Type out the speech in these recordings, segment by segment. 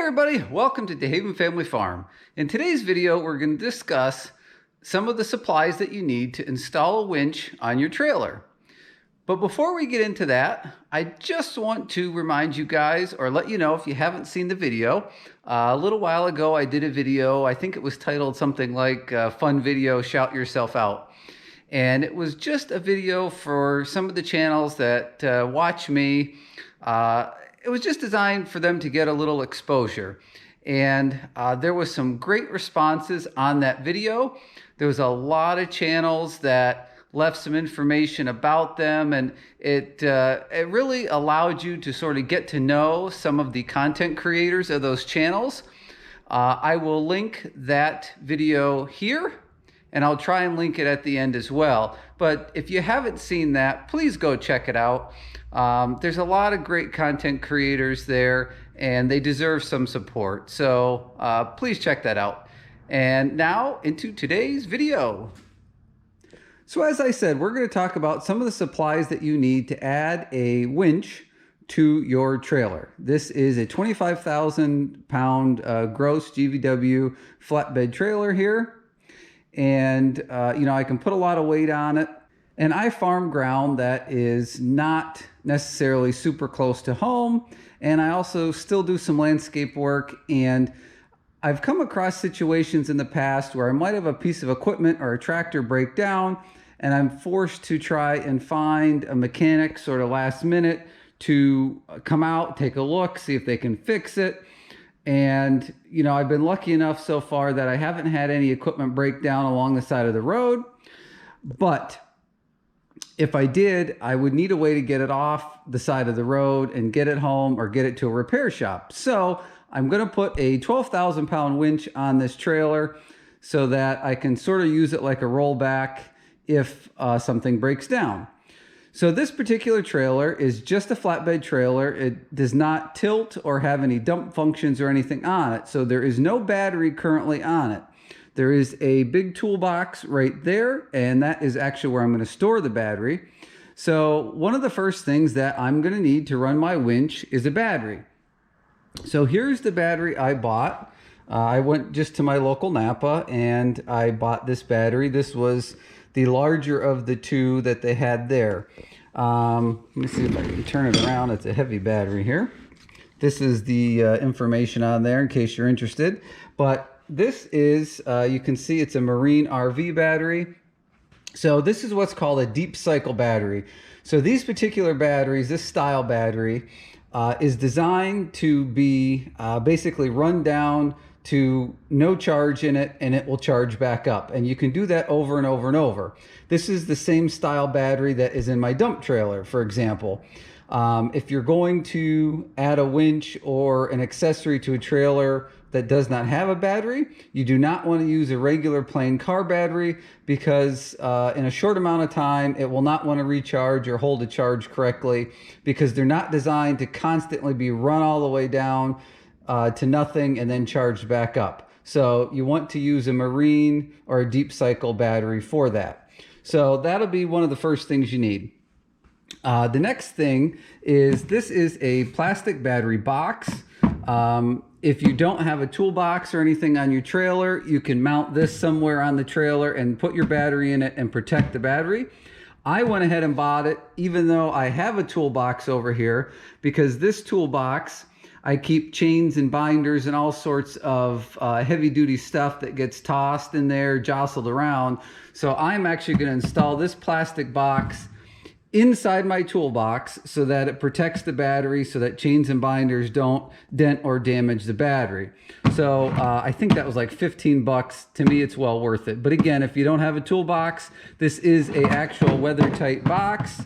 everybody, welcome to DeHaven Family Farm. In today's video, we're going to discuss some of the supplies that you need to install a winch on your trailer. But before we get into that, I just want to remind you guys, or let you know if you haven't seen the video. A little while ago, I did a video, I think it was titled something like Fun Video, Shout Yourself Out. And it was just a video for some of the channels that watch me. It was just designed for them to get a little exposure. And there was some great responses on that video. There was a lot of channels that left some information about them, and it really allowed you to sort of get to know some of the content creators of those channels. I will link that video here, and I'll try and link it at the end as well. But if you haven't seen that, please go check it out. There's a lot of great content creators there, and they deserve some support. So please check that out. And now into today's video. So as I said, we're going to talk about some of the supplies that you need to add a winch to your trailer. This is a 25,000 pound gross GVW flatbed trailer here. And I can put a lot of weight on it. And I farm ground that is not necessarily super close to home. And I also still do some landscape work. And I've come across situations in the past where I might have a piece of equipment or a tractor break down, and I'm forced to try and find a mechanic sort of last minute to come out, take a look, see if they can fix it. And, I've been lucky enough so far that I haven't had any equipment break down along the side of the road. But if I did, I would need a way to get it off the side of the road and get it home or get it to a repair shop. So I'm going to put a 12,000 pound winch on this trailer so that I can sort of use it like a rollback if something breaks down. So this particular trailer is just a flatbed trailer. It does not tilt or have any dump functions or anything on it. So there is no battery currently on it. There is a big toolbox right there, and that is actually where I'm going to store the battery. So one of the first things that I'm going to need to run my winch is a battery. So here's the battery I bought. I went just to my local Napa and I bought this battery. This was the larger of the two that they had there. Let me see if I can turn it around. It's a heavy battery here. This is the information on there in case you're interested. But this is, you can see it's a marine RV battery. So this is what's called a deep cycle battery. So these particular batteries, this style battery, is designed to be basically run down to no charge in it, and it will charge back up. And you can do that over and over and over. This is the same style battery that is in my dump trailer, for example. If you're going to add a winch or an accessory to a trailer that does not have a battery, you do not want to use a regular plain car battery because in a short amount of time, it will not want to recharge or hold a charge correctly because they're not designed to constantly be run all the way down to nothing and then charged back up. So you want to use a marine or a deep cycle battery for that. So that'll be one of the first things you need. The next thing is this is a plastic battery box. If you don't have a toolbox or anything on your trailer, you can mount this somewhere on the trailer and put your battery in it and protect the battery. I went ahead and bought it even though I have a toolbox over here, because this toolbox, I keep chains and binders and all sorts of heavy duty stuff that gets tossed in there, jostled around. So I'm actually going to install this plastic box inside my toolbox so that it protects the battery so that chains and binders don't dent or damage the battery. So I think that was like 15 bucks. To me, it's well worth it. But again, if you don't have a toolbox, this is a actual weather tight box.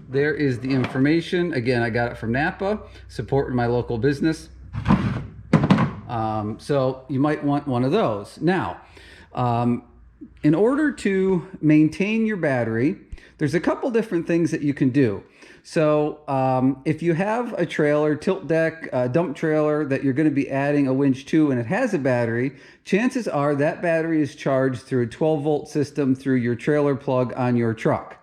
There is the information. Again, I got it from Napa, supporting my local business. So you might want one of those. Now, in order to maintain your battery, there's a couple different things that you can do. So if you have a trailer, tilt deck, dump trailer that you're going to be adding a winch to and it has a battery, chances are that battery is charged through a 12-volt system through your trailer plug on your truck.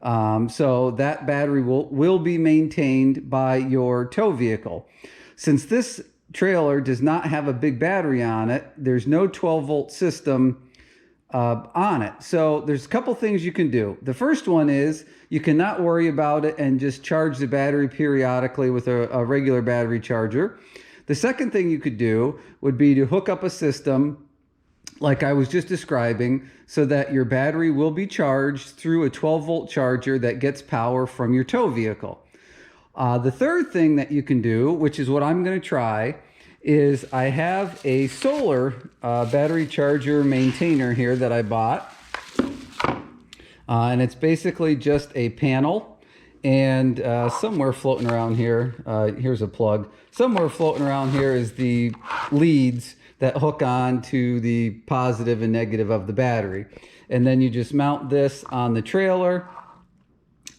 So that battery will be maintained by your tow vehicle. Since this trailer does not have a big battery on it. There's no 12-volt system on it. So there's a couple things you can do. The first one is you cannot worry about it and just charge the battery periodically with a regular battery charger. The second thing you could do would be to hook up a system like I was just describing, so that your battery will be charged through a 12-volt charger that gets power from your tow vehicle. The third thing that you can do, which is what I'm going to try, is I have a solar battery charger maintainer here that I bought. And it's basically just a panel, and somewhere floating around here, here's a plug. Somewhere floating around here is the leads that hook on to the positive and negative of the battery. And then you just mount this on the trailer.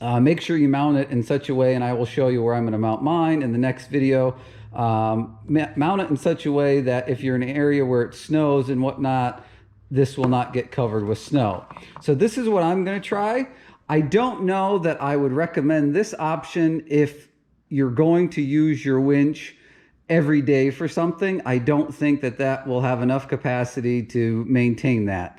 Make sure you mount it in such a way, and I will show you where I'm going to mount mine in the next video. Mount it in such a way that if you're in an area where it snows and whatnot, this will not get covered with snow. So this is what I'm going to try. I don't know that I would recommend this option if you're going to use your winch every day for something. I don't think that that will have enough capacity to maintain that.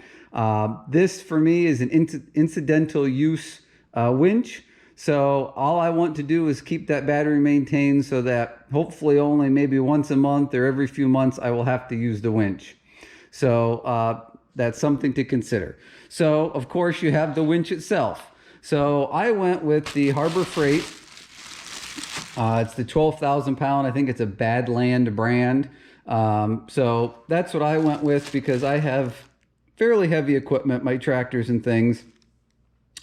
This for me is an incidental use winch. So all I want to do is keep that battery maintained, so that hopefully only maybe once a month or every few months I will have to use the winch. So that's something to consider. So of course you have the winch itself. So I went with the Harbor Freight. It's the 12,000 pound. I think it's a Badland brand. So that's what I went with because I have fairly heavy equipment. My tractors and things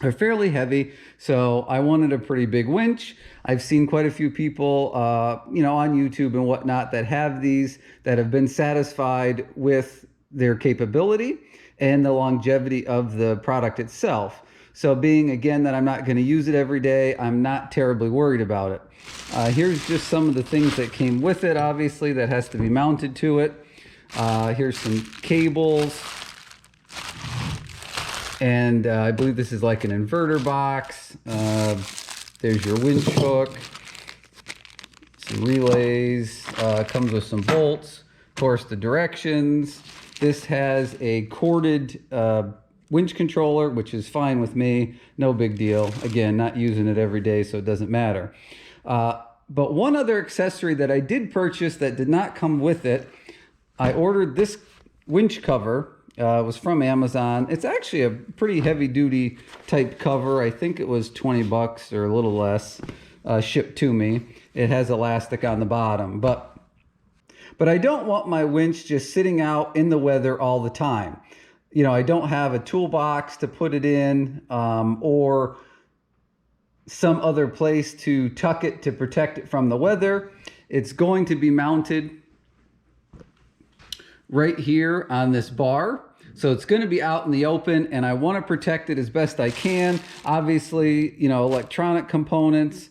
are fairly heavy. So I wanted a pretty big winch. I've seen quite a few people, you know, on YouTube and whatnot that have these, that have been satisfied with their capability and the longevity of the product itself. So being, again, that I'm not going to use it every day, I'm not terribly worried about it. Here's just some of the things that came with it, obviously, that has to be mounted to it. Here's some cables. And I believe this is like an inverter box. There's your winch hook. Some relays. Comes with some bolts. Of course, the directions. This has a corded winch controller, which is fine with me. No big deal. Again, not using it every day, so it doesn't matter. But one other accessory that I did purchase that did not come with it, I ordered this winch cover. It was from Amazon. It's actually a pretty heavy duty type cover. I think it was 20 bucks or a little less shipped to me. It has elastic on the bottom, but I don't want my winch just sitting out in the weather all the time. You know, I don't have a toolbox to put it in, or some other place to tuck it to protect it from the weather. It's going to be mounted right here on this bar. So it's going to be out in the open, and I want to protect it as best I can. Obviously, you know, electronic components,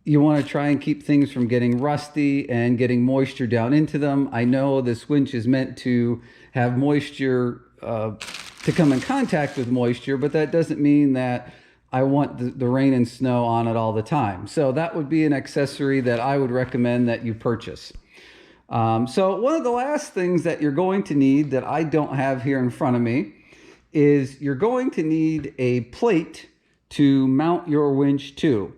you want to try and keep things from getting rusty and getting moisture down into them. I know this winch is meant to have moisture, to come in contact with moisture, but that doesn't mean that I want the rain and snow on it all the time. So that would be an accessory that I would recommend that you purchase. So one of the last things that you're going to need that I don't have here in front of me is you're going to need a plate to mount your winch to.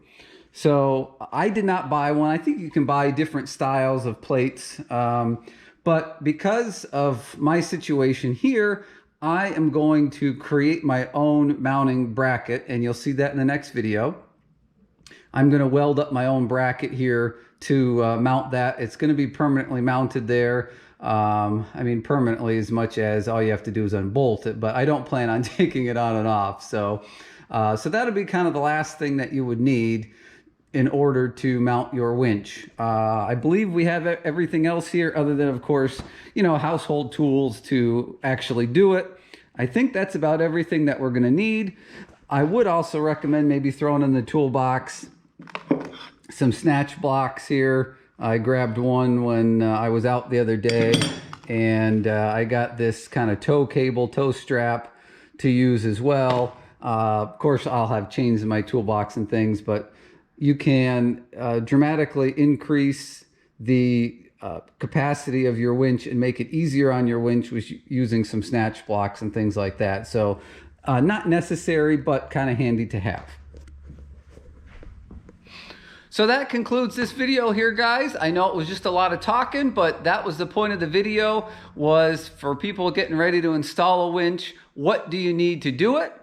So I did not buy one. I think you can buy different styles of plates. But because of my situation here, I am going to create my own mounting bracket, and you'll see that in the next video. I'm going to weld up my own bracket here to mount that. It's going to be permanently mounted there. I mean, permanently as much as all you have to do is unbolt it, but I don't plan on taking it on and off. So that'll be kind of the last thing that you would need in order to mount your winch. I believe we have everything else here other than, of course, you know, household tools to actually do it. I think that's about everything that we're going to need. I would also recommend maybe throwing in the toolbox some Snatch Blocks here. I grabbed one when I was out the other day, and I got this kind of tow strap to use as well. Of course, I'll have chains in my toolbox and things, but you can dramatically increase the capacity of your winch and make it easier on your winch with using some snatch blocks and things like that. So not necessary, but kind of handy to have. So that concludes this video here, guys. I know it was just a lot of talking, but that was the point of the video, was for people getting ready to install a winch. What do you need to do it?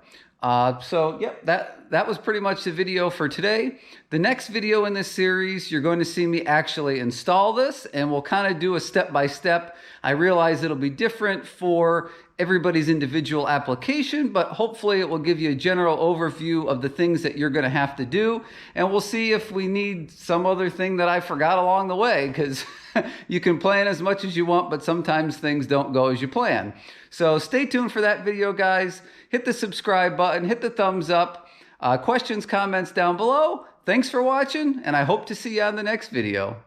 So yep, that was pretty much the video for today. The next video in this series, you're going to see me actually install this, and we'll kind of do a step-by-step. I realize it'll be different for everybody's individual application, but hopefully it will give you a general overview of the things that you're going to have to do. And we'll see if we need some other thing that I forgot along the way, because you can plan as much as you want, but sometimes things don't go as you plan. So stay tuned for that video, guys. Hit the subscribe button, hit the thumbs up, questions, comments down below. Thanks for watching, and I hope to see you on the next video.